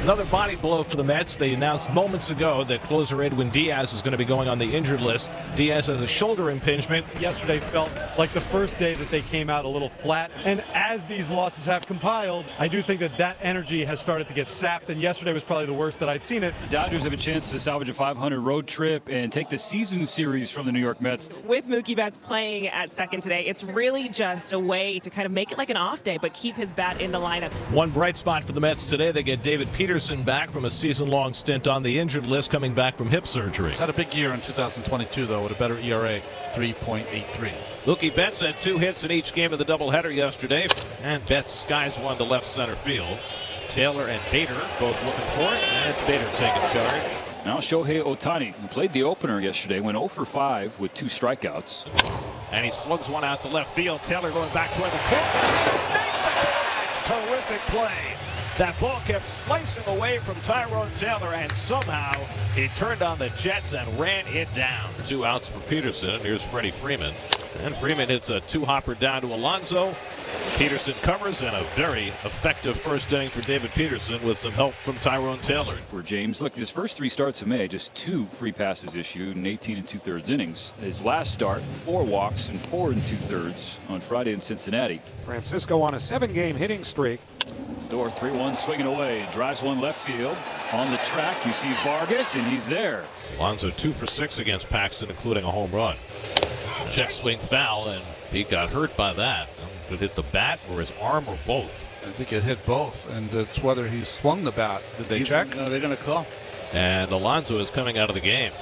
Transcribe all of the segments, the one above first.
Another body blow for the Mets. They announced moments ago that closer Edwin Diaz is going to be going on the injured list. Diaz has a shoulder impingement. Yesterday felt like the first day that they came out a little flat. And as these losses have compiled, I do think that energy has started to get sapped. And yesterday was probably the worst that I'd seen it. The Dodgers have a chance to salvage a 500 road trip and take the season series from the New York Mets. With Mookie Betts playing at second today, it's really just a way to kind of make it like an off day, but keep his bat in the lineup. One bright spot for the Mets today, they get David Peterson back from a season-long stint on the injured list, coming back from hip surgery. He's had a big year in 2022, though, with a better ERA, 3.83. Mookie Betts had 2 hits in each game of the doubleheader yesterday, and Betts skies one to left center field. Taylor and Bader both looking for it, and it's Bader taking charge. Now Shohei Ohtani, who played the opener yesterday, went 0 for 5 with 2 strikeouts. And he slugs one out to left field. Taylor going back toward the corner. Terrific play. That ball kept slicing away from Tyrone Taylor, and somehow he turned on the Jets and ran it down. 2 outs for Peterson. Here's Freddie Freeman. And Freeman hits a 2-hopper down to Alonso. Peterson covers, and a very effective first inning for David Peterson with some help from Tyrone Taylor. For James, look, his first 3 starts of May, just 2 free passes issued in 18 2/3 innings. His last start, 4 walks and 4 2/3 on Friday in Cincinnati. Francisco on a 7-game hitting streak. Door 3-1 swinging away, drives one left field. On the track, you see Vargas, and he's there. Alonso 2 for 6 against Paxton, including a home run. Check swing foul, and he got hurt by that. I don't know if it hit the bat or his arm or both. I think it hit both, and it's whether he swung the bat. Did they check? No, they're going to call. And Alonso is coming out of the game.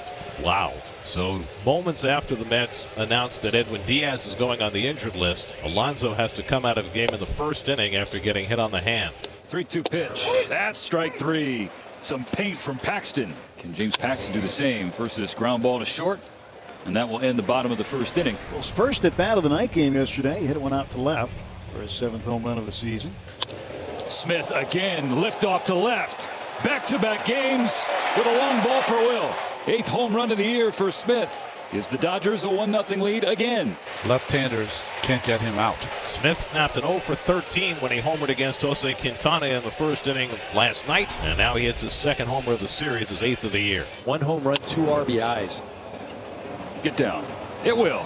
Wow. So moments after the Mets announced that Edwin Diaz is going on the injured list, Alonso has to come out of the game in the first inning after getting hit on the hand. 3-2 pitch. That's strike 3. Some paint from Paxton. Can James Paxton do the same? First this ground ball to short, and that will end the bottom of the first inning. Well, his first at bat of the night game yesterday. He hit one out to left for his 7th home run of the season. Smith again, lift off to left. Back-to-back games with a long ball for Will. 8th home run of the year for Smith. Gives the Dodgers a 1-0 lead again. Left-handers can't get him out. Smith snapped an 0 for 13 when he homered against Jose Quintana in the first inning last night, and now he hits his 2nd homer of the series, his 8th of the year. 1 home run, 2 RBIs. Get down. It will.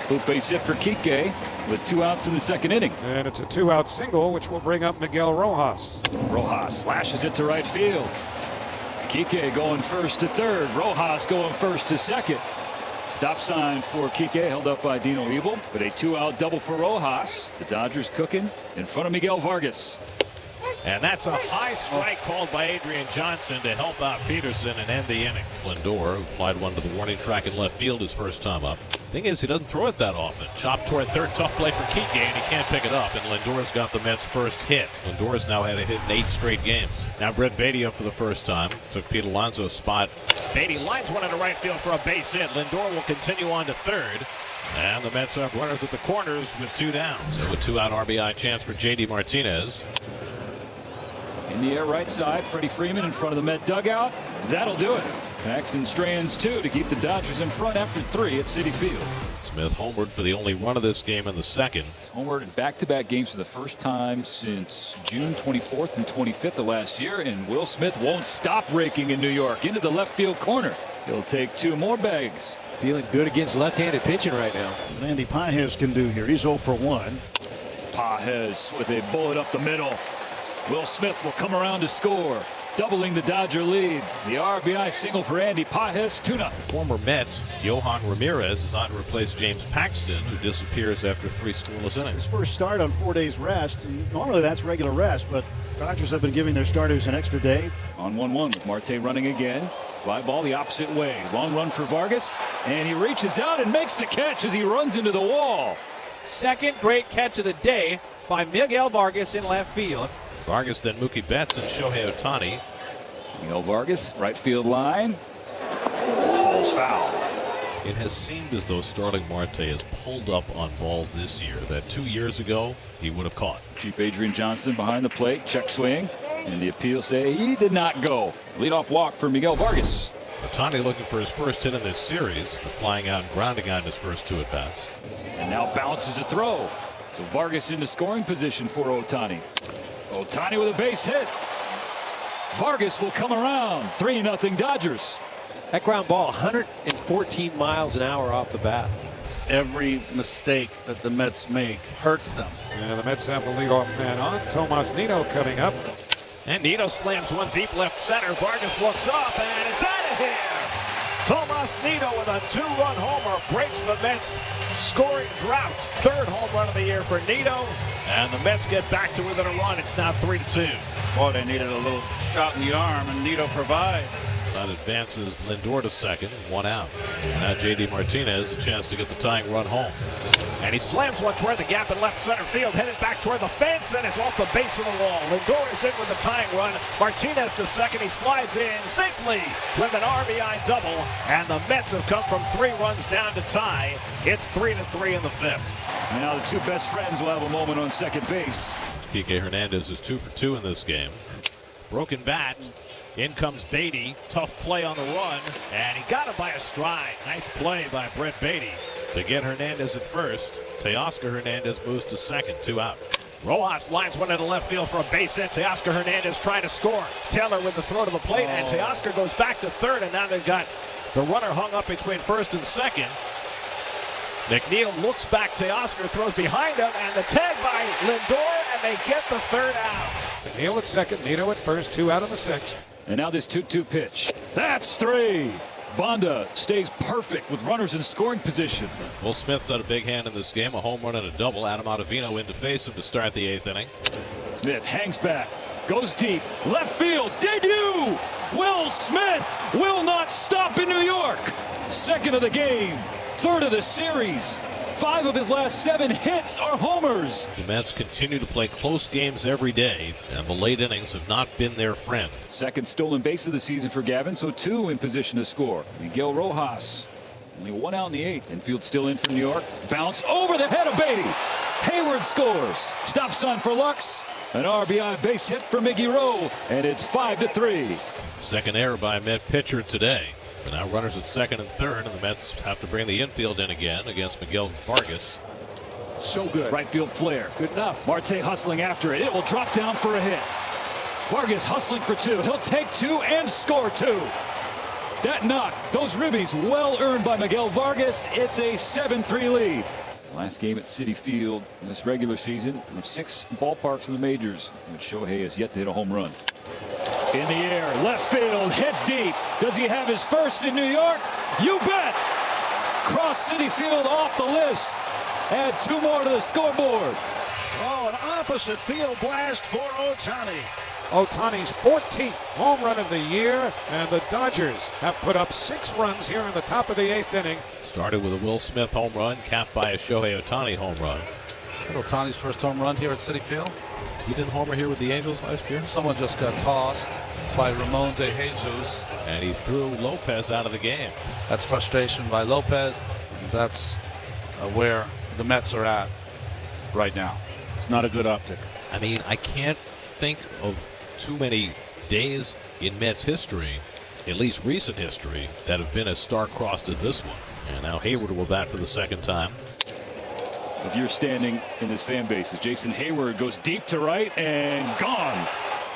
Hoop base hit for Kike with 2 outs in the 2nd inning. And it's a 2-out single, which will bring up Miguel Rojas. Rojas slashes it to right field. Kike going first to third. Rojas going first to second. Stop sign for Kike, held up by Dino Ebel, but a 2-out double for Rojas. The Dodgers cooking in front of Miguel Vargas. And that's a high strike called by Adrian Johnson to help out Peterson and end the inning. Lindor, who flied one to the warning track in left field his first time up. Thing is, he doesn't throw it that often. Chopped toward third, tough play for Kike, and he can't pick it up. And Lindor's got the Mets' first hit. Lindor's now had a hit in 8 straight games. Now Brett Beatty up for the first time. Took Pete Alonso's spot. Beatty lines one into right field for a base hit. Lindor will continue on to third. And the Mets have runners at the corners with 2 down. So a 2-out RBI chance for J.D. Martinez. In the air right side, Freddie Freeman in front of the Met dugout. That'll do it. Paxton strands 2 to keep the Dodgers in front after 3 at Citi Field. Smith homered for the only run of this game in the 2nd. Homered in back-to-back games for the first time since June 24th and 25th of last year, and Will Smith won't stop raking in New York into the left field corner. He'll take 2 more bags. Feeling good against left-handed pitching right now. What Andy Pages can do here. He's 0 for 1. Pages with a bullet up the middle. Will Smith will come around to score, doubling the Dodger lead. The RBI single for Andy Pages, 2-0. Former Met Johan Ramirez is on to replace James Paxton, who disappears after 3 scoreless innings. His first start on 4 days rest. And normally that's regular rest, but Dodgers have been giving their starters an extra day. On 1-1 with Marte running again. Fly ball the opposite way. Long run for Vargas, and he reaches out and makes the catch as he runs into the wall. 2nd great catch of the day by Miguel Vargas in left field. Vargas, then Mookie Betts and Shohei Ohtani. Miguel Vargas, right field line. Falls foul. It has seemed as though Starling Marte has pulled up on balls this year that 2 years ago he would have caught. Chief Adrian Johnson behind the plate, check swing, and the appeal say he did not go. Leadoff walk for Miguel Vargas. Ohtani looking for his first hit in this series, for flying out and grounding on his first 2 at-bats. And now bounces a throw. So Vargas into scoring position for Ohtani. Ohtani with a base hit. Vargas will come around. 3-0 Dodgers. That ground ball, 114 miles an hour off the bat. Every mistake that the Mets make hurts them. And the Mets have the leadoff man on. Tomas Nido coming up. And Nido slams one deep left center. Vargas looks up, and it's out of here. Tomas Nido with a 2-run homer breaks the Mets' scoring drought. Third home run of the year for Nido. And the Mets get back to within a run. It's now 3-2. Boy, they needed a little shot in the arm, and Nido provides. That advances Lindor to second, 1 out. And now J.D. Martinez a chance to get the tying run home. And he slams one toward the gap in left center field, headed back toward the fence, and it's off the base of the wall. Lindor is in with the tying run. Martinez to second. He slides in safely with an RBI double. And the Mets have come from 3 runs down to tie. It's 3-3 in the 5th. And now the two best friends will have a moment on second base. Kike Hernandez is 2 for 2 in this game. Broken bat. In comes Beatty. Tough play on the run. And he got it by a stride. Nice play by Brett Beatty to get Hernandez at first. Teoscar Hernandez moves to second, 2 out. Rojas lines one into left field for a base hit. Teoscar Hernandez trying to score. Taylor with the throw to the plate, and Teoscar goes back to third, and now they've got the runner hung up between first and second. McNeil looks back. Teoscar throws behind him, and the tag by Lindor, and they get the third out. Neal at second, Nido at first, 2 out of the 6th. And now this 2-2 pitch. That's 3. Bonda stays perfect with runners in scoring position. Will Smith's had a big hand in this game, a home run and a double. Adam Ottavino in to face him to start the 8th inning. Smith hangs back, goes deep, left field, debut! Will Smith will not stop in New York. Second of the game, third of the series. 5 of his last 7 hits are homers. The Mets continue to play close games every day, and the late innings have not been their friend. Second stolen base of the season for Gavin, so 2 in position to score. Miguel Rojas, only 1 out in the 8th. Infield still in for New York. Bounce over the head of Beatty. Hayward scores. Stop sign for Lux. An RBI base hit for Miggy Rowe, and it's 5-3. Second error by a Met pitcher today. But now runners at second and third, and the Mets have to bring the infield in again against Miguel Vargas. So good. Right field flare. Good enough. Marte hustling after it. It will drop down for a hit. Vargas hustling for 2. He'll take 2 and score 2. That knock, those ribbies well earned by Miguel Vargas. It's a 7-3 lead. Last game at Citi Field this regular season. 6 ballparks in the majors. And Shohei has yet to hit a home run. In the air, left field, hit deep. Does he have his first in New York? You bet! Cross Citi Field off the list. Add 2 more to the scoreboard. Oh, an opposite field blast for Ohtani. Ohtani's 14th home run of the year, and the Dodgers have put up 6 runs here in the top of the 8th inning. Started with a Will Smith home run, capped by a Shohei Ohtani home run. Is that Ohtani's first home run here at Citi Field? He didn't homer here with the Angels last year. Someone just got tossed by Ramon de Jesus. And he threw Lopez out of the game. That's frustration by Lopez. That's where the Mets are at right now. It's not a good optic. I mean, I can't think of too many days in Mets history, at least recent history, that have been as star-crossed as this one. And now Hayward will bat for the 2nd time. If you're standing in this fan base, as Jason Hayward goes deep to right and gone.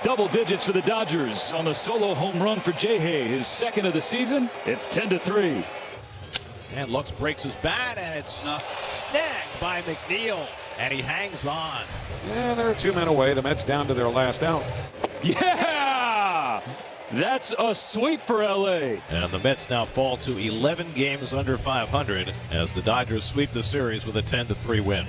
Double digits for the Dodgers on the solo home run for J-Hay, his 2nd of the season. It's 10-3. And Lux breaks his bat, and it's snagged by McNeil, and he hangs on. Yeah, there are 2 men away. The Mets down to their last out. Yeah! That's a sweep for LA. And the Mets now fall to 11 games under 500 as the Dodgers sweep the series with a 10-3 win.